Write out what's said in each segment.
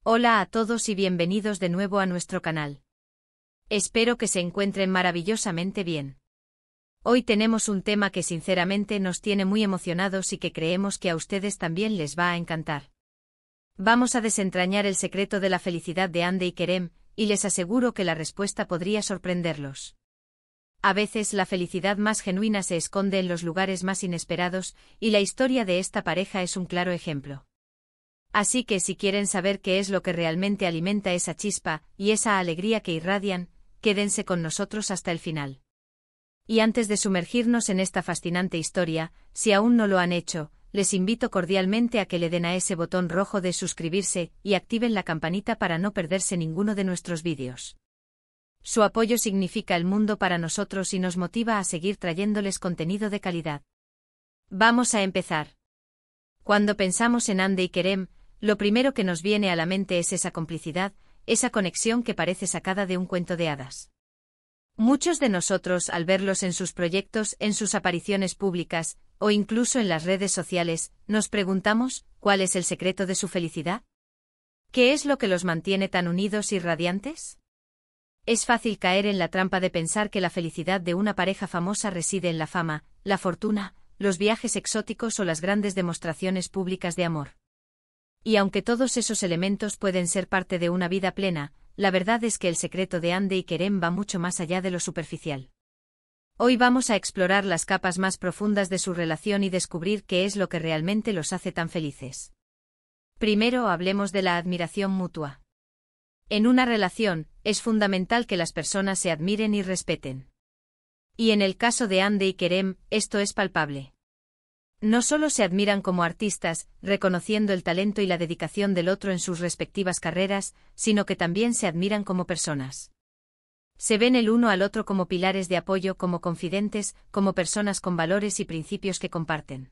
Hola a todos y bienvenidos de nuevo a nuestro canal. Espero que se encuentren maravillosamente bien. Hoy tenemos un tema que sinceramente nos tiene muy emocionados y que creemos que a ustedes también les va a encantar. Vamos a desentrañar el secreto de la felicidad de Hande y Kerem, y les aseguro que la respuesta podría sorprenderlos. A veces la felicidad más genuina se esconde en los lugares más inesperados, y la historia de esta pareja es un claro ejemplo. Así que si quieren saber qué es lo que realmente alimenta esa chispa y esa alegría que irradian, quédense con nosotros hasta el final. Y antes de sumergirnos en esta fascinante historia, si aún no lo han hecho, les invito cordialmente a que le den a ese botón rojo de suscribirse y activen la campanita para no perderse ninguno de nuestros vídeos. Su apoyo significa el mundo para nosotros y nos motiva a seguir trayéndoles contenido de calidad. Vamos a empezar. Cuando pensamos en Hande y Kerem, lo primero que nos viene a la mente es esa complicidad, esa conexión que parece sacada de un cuento de hadas. Muchos de nosotros, al verlos en sus proyectos, en sus apariciones públicas, o incluso en las redes sociales, nos preguntamos, ¿cuál es el secreto de su felicidad? ¿Qué es lo que los mantiene tan unidos y radiantes? Es fácil caer en la trampa de pensar que la felicidad de una pareja famosa reside en la fama, la fortuna, los viajes exóticos o las grandes demostraciones públicas de amor. Y aunque todos esos elementos pueden ser parte de una vida plena, la verdad es que el secreto de Hande y Kerem va mucho más allá de lo superficial. Hoy vamos a explorar las capas más profundas de su relación y descubrir qué es lo que realmente los hace tan felices. Primero hablemos de la admiración mutua. En una relación, es fundamental que las personas se admiren y respeten. Y en el caso de Hande y Kerem, esto es palpable. No solo se admiran como artistas, reconociendo el talento y la dedicación del otro en sus respectivas carreras, sino que también se admiran como personas. Se ven el uno al otro como pilares de apoyo, como confidentes, como personas con valores y principios que comparten.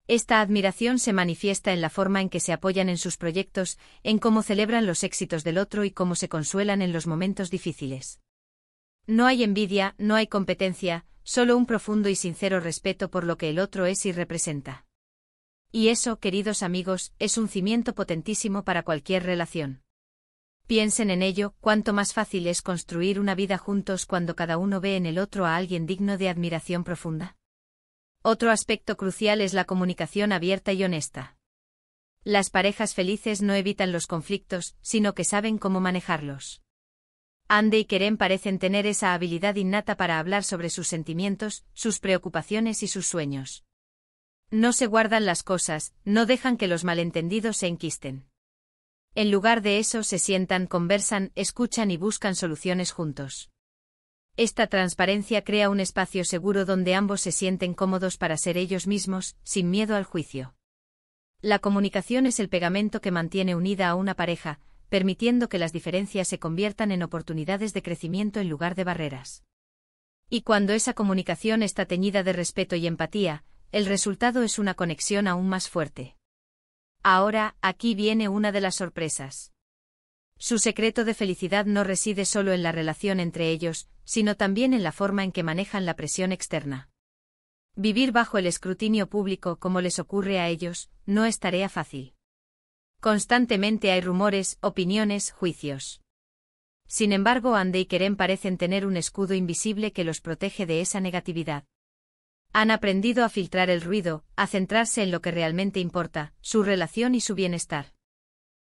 Esta admiración se manifiesta en la forma en que se apoyan en sus proyectos, en cómo celebran los éxitos del otro y cómo se consuelan en los momentos difíciles. No hay envidia, no hay competencia, solo un profundo y sincero respeto por lo que el otro es y representa. Y eso, queridos amigos, es un cimiento potentísimo para cualquier relación. Piensen en ello, cuánto más fácil es construir una vida juntos cuando cada uno ve en el otro a alguien digno de admiración profunda. Otro aspecto crucial es la comunicación abierta y honesta. Las parejas felices no evitan los conflictos, sino que saben cómo manejarlos. Hande y Kerem parecen tener esa habilidad innata para hablar sobre sus sentimientos, sus preocupaciones y sus sueños. No se guardan las cosas, no dejan que los malentendidos se enquisten. En lugar de eso se sientan, conversan, escuchan y buscan soluciones juntos. Esta transparencia crea un espacio seguro donde ambos se sienten cómodos para ser ellos mismos, sin miedo al juicio. La comunicación es el pegamento que mantiene unida a una pareja, permitiendo que las diferencias se conviertan en oportunidades de crecimiento en lugar de barreras. Y cuando esa comunicación está teñida de respeto y empatía, el resultado es una conexión aún más fuerte. Ahora, aquí viene una de las sorpresas. Su secreto de felicidad no reside solo en la relación entre ellos, sino también en la forma en que manejan la presión externa. Vivir bajo el escrutinio público como les ocurre a ellos, no es tarea fácil. Constantemente hay rumores, opiniones, juicios. Sin embargo, Hande y Kerem parecen tener un escudo invisible que los protege de esa negatividad. Han aprendido a filtrar el ruido, a centrarse en lo que realmente importa, su relación y su bienestar.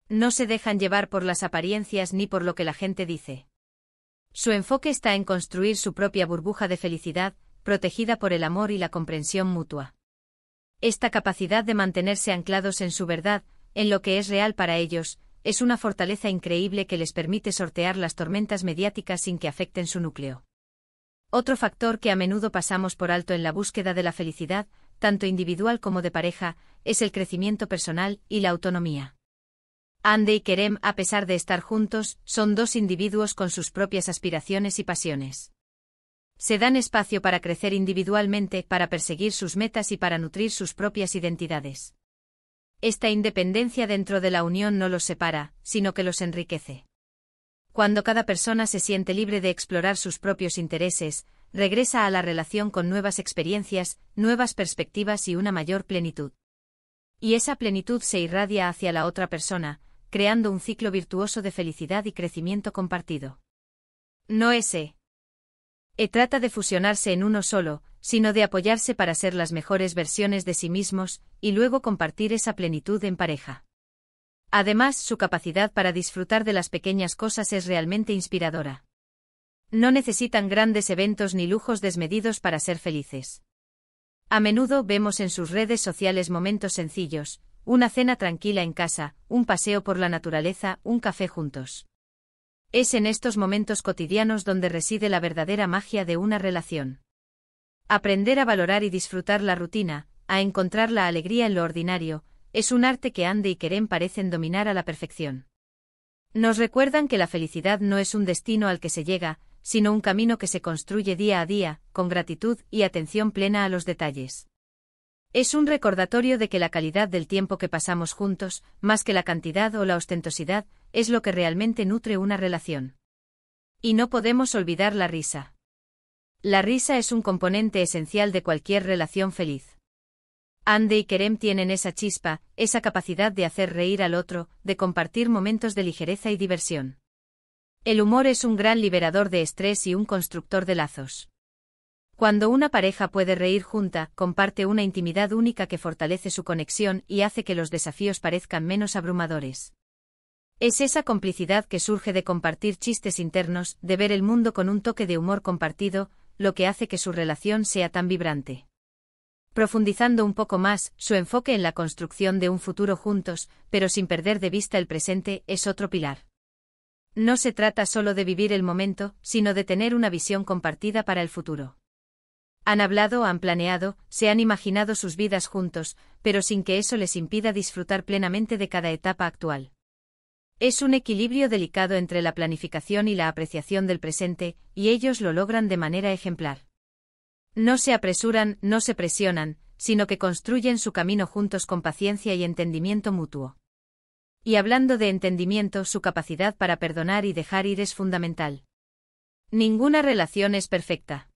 No se dejan llevar por las apariencias ni por lo que la gente dice. Su enfoque está en construir su propia burbuja de felicidad, protegida por el amor y la comprensión mutua. Esta capacidad de mantenerse anclados en su verdad, en lo que es real para ellos, es una fortaleza increíble que les permite sortear las tormentas mediáticas sin que afecten su núcleo. Otro factor que a menudo pasamos por alto en la búsqueda de la felicidad, tanto individual como de pareja, es el crecimiento personal y la autonomía. Hande y Kerem, a pesar de estar juntos, son dos individuos con sus propias aspiraciones y pasiones. Se dan espacio para crecer individualmente, para perseguir sus metas y para nutrir sus propias identidades. Esta independencia dentro de la unión no los separa, sino que los enriquece. Cuando cada persona se siente libre de explorar sus propios intereses, regresa a la relación con nuevas experiencias, nuevas perspectivas y una mayor plenitud. Y esa plenitud se irradia hacia la otra persona, creando un ciclo virtuoso de felicidad y crecimiento compartido. No trata de fusionarse en uno solo, sino de apoyarse para ser las mejores versiones de sí mismos, y luego compartir esa plenitud en pareja. Además, su capacidad para disfrutar de las pequeñas cosas es realmente inspiradora. No necesitan grandes eventos ni lujos desmedidos para ser felices. A menudo vemos en sus redes sociales momentos sencillos, una cena tranquila en casa, un paseo por la naturaleza, un café juntos. Es en estos momentos cotidianos donde reside la verdadera magia de una relación. Aprender a valorar y disfrutar la rutina, a encontrar la alegría en lo ordinario, es un arte que Andy y Kerem parecen dominar a la perfección. Nos recuerdan que la felicidad no es un destino al que se llega, sino un camino que se construye día a día, con gratitud y atención plena a los detalles. Es un recordatorio de que la calidad del tiempo que pasamos juntos, más que la cantidad o la ostentosidad, es lo que realmente nutre una relación. Y no podemos olvidar la risa. La risa es un componente esencial de cualquier relación feliz. Andy y Kerem tienen esa chispa, esa capacidad de hacer reír al otro, de compartir momentos de ligereza y diversión. El humor es un gran liberador de estrés y un constructor de lazos. Cuando una pareja puede reír junta, comparte una intimidad única que fortalece su conexión y hace que los desafíos parezcan menos abrumadores. Es esa complicidad que surge de compartir chistes internos, de ver el mundo con un toque de humor compartido, lo que hace que su relación sea tan vibrante. Profundizando un poco más, su enfoque en la construcción de un futuro juntos, pero sin perder de vista el presente, es otro pilar. No se trata solo de vivir el momento, sino de tener una visión compartida para el futuro. Han hablado, han planeado, se han imaginado sus vidas juntos, pero sin que eso les impida disfrutar plenamente de cada etapa actual. Es un equilibrio delicado entre la planificación y la apreciación del presente, y ellos lo logran de manera ejemplar. No se apresuran, no se presionan, sino que construyen su camino juntos con paciencia y entendimiento mutuo. Y hablando de entendimiento, su capacidad para perdonar y dejar ir es fundamental. Ninguna relación es perfecta.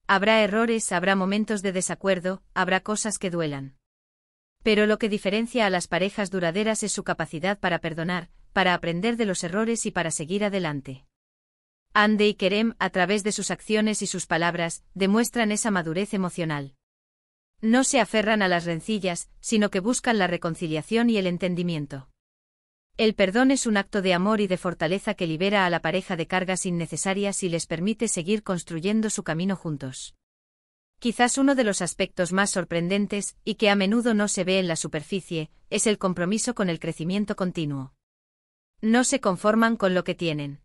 Habrá errores, habrá momentos de desacuerdo, habrá cosas que duelan. Pero lo que diferencia a las parejas duraderas es su capacidad para perdonar, para aprender de los errores y para seguir adelante. Andy y Kerem, a través de sus acciones y sus palabras, demuestran esa madurez emocional. No se aferran a las rencillas, sino que buscan la reconciliación y el entendimiento. El perdón es un acto de amor y de fortaleza que libera a la pareja de cargas innecesarias y les permite seguir construyendo su camino juntos. Quizás uno de los aspectos más sorprendentes, y que a menudo no se ve en la superficie, es el compromiso con el crecimiento continuo. No se conforman con lo que tienen.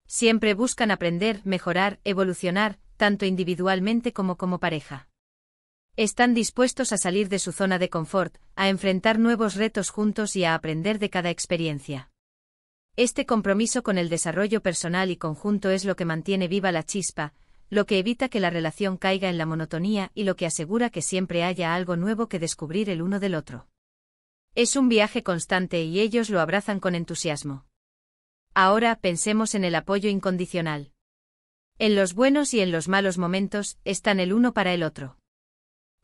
Siempre buscan aprender, mejorar, evolucionar, tanto individualmente como pareja. Están dispuestos a salir de su zona de confort, a enfrentar nuevos retos juntos y a aprender de cada experiencia. Este compromiso con el desarrollo personal y conjunto es lo que mantiene viva la chispa, lo que evita que la relación caiga en la monotonía y lo que asegura que siempre haya algo nuevo que descubrir el uno del otro. Es un viaje constante y ellos lo abrazan con entusiasmo. Ahora pensemos en el apoyo incondicional. En los buenos y en los malos momentos, están el uno para el otro.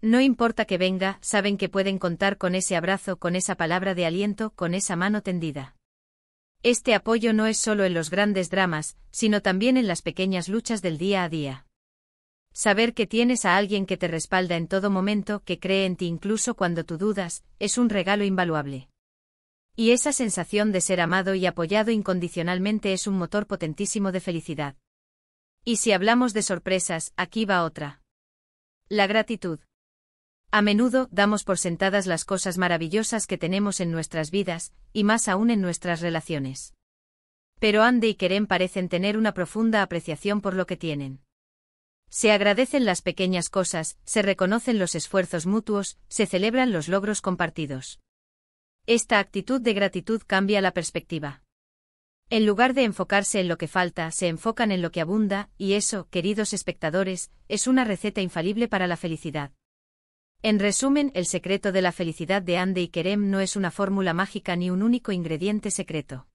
No importa que venga, saben que pueden contar con ese abrazo, con esa palabra de aliento, con esa mano tendida. Este apoyo no es solo en los grandes dramas, sino también en las pequeñas luchas del día a día. Saber que tienes a alguien que te respalda en todo momento, que cree en ti incluso cuando tú dudas, es un regalo invaluable. Y esa sensación de ser amado y apoyado incondicionalmente es un motor potentísimo de felicidad. Y si hablamos de sorpresas, aquí va otra. La gratitud. A menudo damos por sentadas las cosas maravillosas que tenemos en nuestras vidas, y más aún en nuestras relaciones. Pero Andy y Kerem parecen tener una profunda apreciación por lo que tienen. Se agradecen las pequeñas cosas, se reconocen los esfuerzos mutuos, se celebran los logros compartidos. Esta actitud de gratitud cambia la perspectiva. En lugar de enfocarse en lo que falta, se enfocan en lo que abunda, y eso, queridos espectadores, es una receta infalible para la felicidad. En resumen, el secreto de la felicidad de Andy y Kerem no es una fórmula mágica ni un único ingrediente secreto.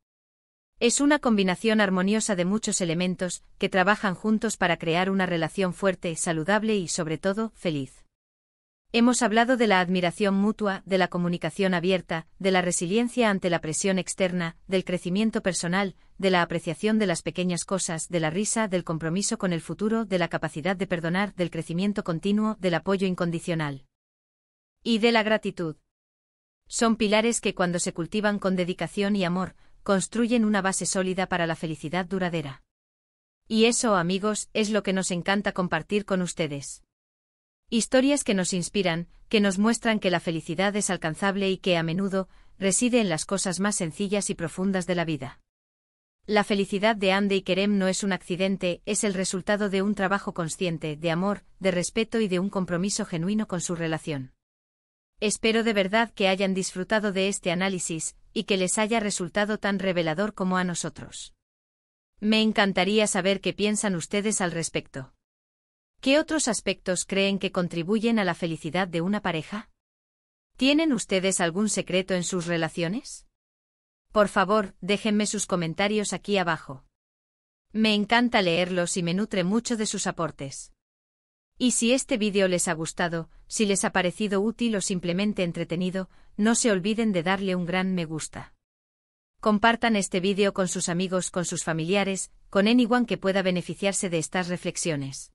Es una combinación armoniosa de muchos elementos, que trabajan juntos para crear una relación fuerte, saludable y sobre todo, feliz. Hemos hablado de la admiración mutua, de la comunicación abierta, de la resiliencia ante la presión externa, del crecimiento personal, de la apreciación de las pequeñas cosas, de la risa, del compromiso con el futuro, de la capacidad de perdonar, del crecimiento continuo, del apoyo incondicional. Y de la gratitud. Son pilares que cuando se cultivan con dedicación y amor, construyen una base sólida para la felicidad duradera. Y eso, amigos, es lo que nos encanta compartir con ustedes. Historias que nos inspiran, que nos muestran que la felicidad es alcanzable y que, a menudo, reside en las cosas más sencillas y profundas de la vida. La felicidad de Andy y Kerem no es un accidente, es el resultado de un trabajo consciente, de amor, de respeto y de un compromiso genuino con su relación. Espero de verdad que hayan disfrutado de este análisis, y que les haya resultado tan revelador como a nosotros. Me encantaría saber qué piensan ustedes al respecto. ¿Qué otros aspectos creen que contribuyen a la felicidad de una pareja? ¿Tienen ustedes algún secreto en sus relaciones? Por favor, déjenme sus comentarios aquí abajo. Me encanta leerlos y me nutre mucho de sus aportes. Y si este vídeo les ha gustado, si les ha parecido útil o simplemente entretenido, no se olviden de darle un gran me gusta. Compartan este vídeo con sus amigos, con sus familiares, con anyone que pueda beneficiarse de estas reflexiones.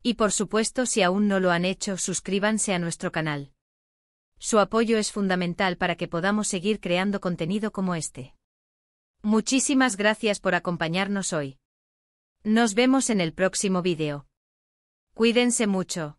Y por supuesto, si aún no lo han hecho, suscríbanse a nuestro canal. Su apoyo es fundamental para que podamos seguir creando contenido como este. Muchísimas gracias por acompañarnos hoy. Nos vemos en el próximo vídeo. Cuídense mucho.